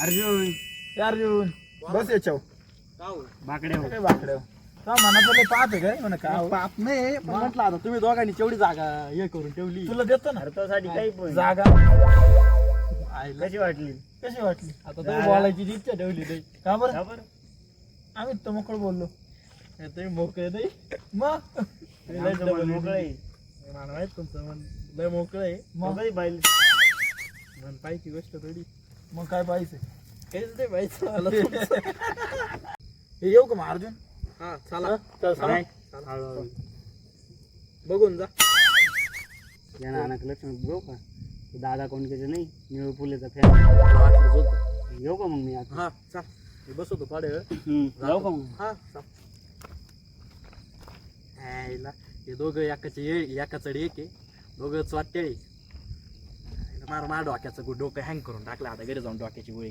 अर्जुन ए अर्जुन बस याच्यावर बाकड्या काय बाकड्या मनातले पाहत आहे काय म्हणा का पाप नाही पण म्हटलं आता तुम्ही दोघांनी तेवढी जागा हे करून ठेवली. तुला देतो ना अर्थासाठी काही पण जागा आईला कशी वाटली कशी वाटली आता तुम्ही बोलायची जी इच्छा ठेवली नाही. का बरं का बरं? आम्ही तर मोकळं बोललो तुम्ही मोकळे नाही. मग आमचं मन मोकळं आहे. मला माहित तुमचं मन लय मोकळं आहे. मग कधी पाहिलं मन पाहिजे गोष्ट थोडी मग काय पाहिजे काहीच नाही पाहिजे मला तुमचं. हे येऊ का मग अर्जुन हा चला चल चला. नाही. हळूहळू. बघून जा. या नानाक लक्ष्मी घेऊ का दादा कोणकेचे नाही निळू फुलेचा फॅन वाटलंच होतं. घेऊ का मग मी आता हा चाल मी बसवतो पाडे जाऊ का मग हा चाल. आईला हे दोघं एका चढ एक आहे दोघं वाटते मार डोक्याचं डोकं हँग करून टाकलं आता घरी जाऊन डोक्याची गोळी